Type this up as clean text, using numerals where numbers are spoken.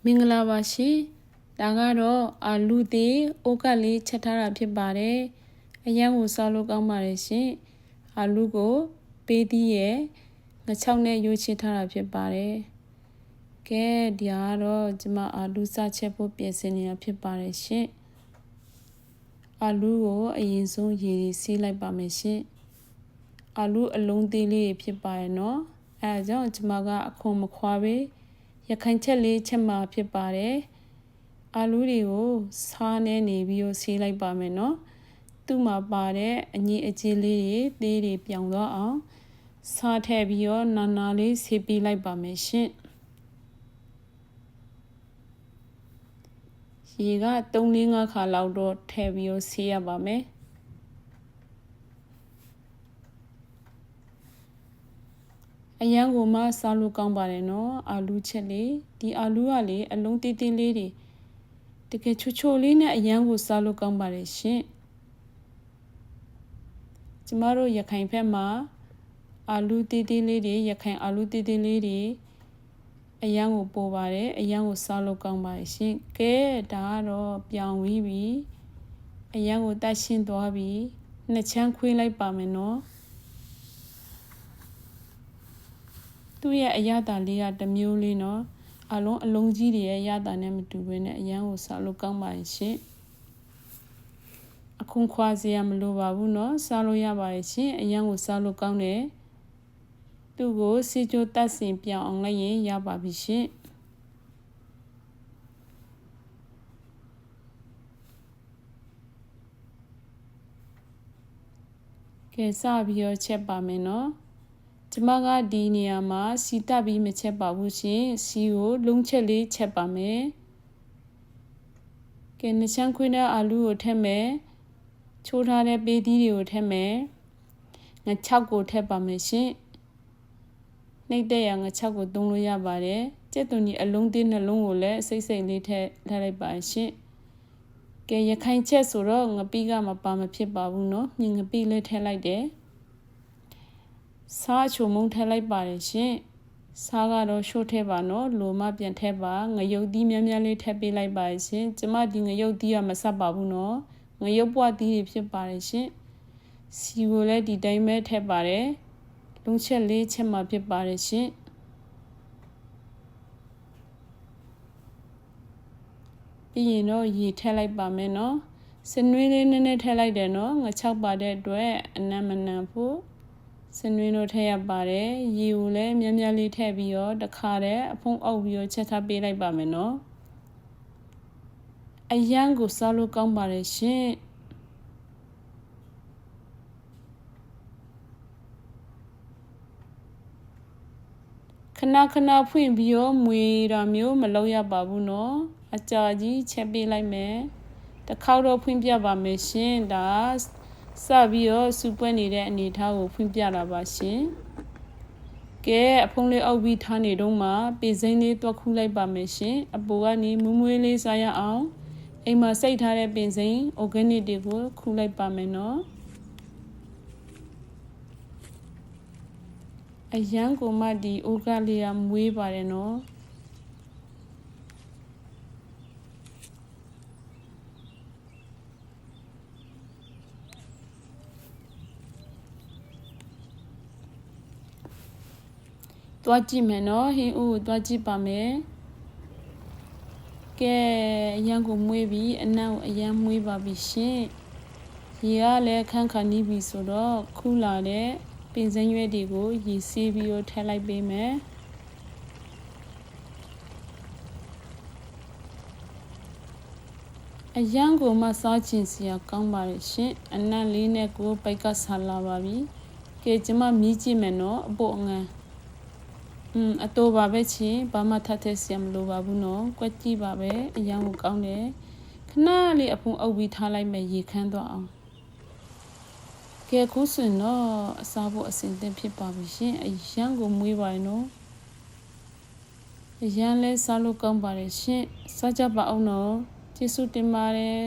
မင်္ဂလာပါရှင်ဒါကတော့အာလူသေးအိုကလေးချက်ထားတာဖြစ်ပါတယ်အရန်ကိုစားလို့ကောင်းပါတယ်ရှင်အာလူကိုပေးသီးရဲ့ငါချောက်နဲ့ရိုးချစ်ထားတာဖြစ်ပါတယ်ကဲဒီကတော့ကျွန်မအာလူစားချက်ဖို့ပြင်ဆင်နေတာဖြစ်ပါတယ်ရှင်အာလူကိုအရင်ဆုံးရေစီးလိုက်ပါမယ်ရှင်အာလူအလုံးသေးလေးဖြစ်ပါရဲ့နော်အဲဒါကြောင့်ကျွန်မကအခွန်မခွာပဲရခိုင်ချက်လေးချက်မှာဖြစ်ပါတယ်အာလူတွေကိုစားနေနေပြီးတော့ဆေးလိုက်ပါမယ်နော်သူ့မှာပါတဲ့အညီအကျေးလေးတွေသေးတွေပြောင်းသွားအောင်စားထည့်ပြီးတော့နာလေးဆေးပေးလိုက်ပါမယ်ရှင်ရေက3-5 ခါလောက်တော့ထည့်ပြီးတော့ဆေးရပါမယ်အရန်ကိုမှစားလို့ကောင်းပါတယ်နော်အာလူချက်လေးဒီအာလူကလေအလုံးသေးသေးလေးတွေတကယ်ချိုလေးနဲ့အရန်ကိုစားလို့ကောင်းပါတယ်ရှင်ကျမတို့ရခိုင်ဘက်မှာအာလူသေးသေးလေးတွေရခိုင်အာလူသေးသေးလေးတွေအရန်ကိုပို့ပါတယ်အရန်ကိုစားလို့ကောင်းပါတယ်ရှင်ကဲဒါကတော့ပြောင်းပြီးပြီအရန်ကိုတတ်ရှင်းသွားပြီနှစ်ချမ်းခွေးလိုက်ပါမယ်နော်သူ့ရဲ့အရသာလေးကတစ်မျိုးလေးနော်အလုံးကြီးတွေရဲ့ရတာနဲ့မတူဘဲနဲ့အရန်ကိုစားလို့ကောင်းပါရဲ့ရှင်အခုခွာစရာမလိုပါဘူးနော်စားလို့ရပါရဲ့ရှင်အရန်ကိုစားလို့ကောင်းတယ်သူ့ကိုစီချိုတတ်စင်ပြောင်းအောင်လိုက်ရင်ရပါပြီရှင်ကဲစပြီးတော့ချက်ပါမယ်နော်ကျမကဒီနေရာမှာစီတက်ပြီးမချက်ပါဘူးရှင်စီကိုလုံးချက်လေးချက်ပါမယ်ကဲနှစ်ချမ်းခွေးနဲ့အာလူကိုထည့်မယ်ချိုးထားတဲ့ပေးသီးတွေကိုထည့်မယ်ငါ6ကိုထည့်ပါမယ်ရှင်နှိပ်တဲ့ရငါ6ကိုသုံးလို့ရပါတယ်ကျက်သွန်ဒီအလုံးသေးနှလုံးကိုလည်းစိတ်လေးထည့်လိုက်ပါရှင်ကဲရခိုင်ချက်ဆိုတော့ငပိကမပါမဖြစ်ပါဘူးနော်မြင်ငပိလေးထည့်လိုက်တယ်စားချိုမုံထည့်လိုက်ပါတယ်ရှင်စားကတော့ရှို့ထည့်ပါနော်လိုမပြန်ထည့်ပါငရုတ်သီးများများလေးထည့်ပေးလိုက်ပါရှင်ကျမဒီငရုတ်သီးကမဆက်ပါဘူးနော်ငရုတ်ပွားသီးတွေဖြစ်ပါတယ်ရှင်စီကိုလည်းဒီတိုင်းပဲထည့်ပါတယ်လုံးချက်လေးချက်မှဖြစ်ပါတယ်ရှင်ပြီးရင်တော့ရေထည့်လိုက်ပါမယ်နော်စနွေးလေးနည်းနည်းထည့်လိုက်တယ်နော်ငါ6ပါတဲ့အတွက်အနံ့မနံဖို့စနွေးတော့ထည့်ရပါတယ်ရေကိုလည်းများများလေးထည့်ပြီးတော့တစ်ခါတည်းအဖုံးအုပ်ပြီးတော့ချက်ထားပေးလိုက်ပါမယ်နော်အရန်ကိုစားလို့ကောင်းပါတယ်ရှင်ခဏဖွင့်ပြီးတော့မွေတာမျိုးမလုပ်ရပါဘူးနော်အကြာကြီးချက်ပေးလိုက်မယ်တစ်ခေါက်တော့ဖွင့်ပြပါမယ်ရှင်ဒါစပြီးတော့စူပွက်နေတဲ့အနေအထားကိုဖွင့်ပြတာပါရှင်ကဲအဖုံးလေးအုပ်ပြီးထားနေတော့မှပေစိမ့်လေးတွက်ခူးလိုက်ပါမယ်ရှင်အပူကနေမွေးလေးစားရအောင်အိမ်မှာစိတ်ထားတဲ့ပင်စိမ့် organic တွေကိုခူးလိုက်ပါမယ်နော်အရန်ကိုမှဒီအိုကလေးကမွေးပါတယ်နော်တွားကြည့်မယ်နော်ဟင်းဦးကိုတွားကြည့်ပါမယ်ကဲအရန်ကိုမွေးပြီးအနံ့ကိုအရန်မွေးပါပြီရှင်ရေကလည်းခန့်ခါနီးပြီဆိုတော့ခူးလာတဲ့ပင်စင်းရွက်တွေကိုရေဆေးပြီးတော့ထည့်လိုက်ပေးမယ်အရန်ကိုမှစားချင်စရာကောင်းပါတယ်ရှင်အနံ့လေးနဲ့ကိုပိုက်ကစားလာပါပြီကဲကျမမြည်ကြည့်မယ်နော်အပို့အငန်းအတော့ပါပဲချင်းဘာမှထပ်ထည့်စရာမလိုပါဘူးနော်ကွက်ကြည့်ပါပဲအရန်ကိုကောင်းတယ်ခဏလေးအဖုံးအုပ်ပြီးထားလိုက်မယ်ရေခမ်းသွားအောင်ကဲခုဆိုရင်တော့အစားဖို့အဆင်သင့်ဖြစ်ပါပြီရှင်အရန်ကိုမွေးပါရဲ့နော်အရန်လဲစားလို့ကောင်းပါတယ်ရှင်စားကြပါအောင်နော်ကျေးဇူးတင်ပါတယ်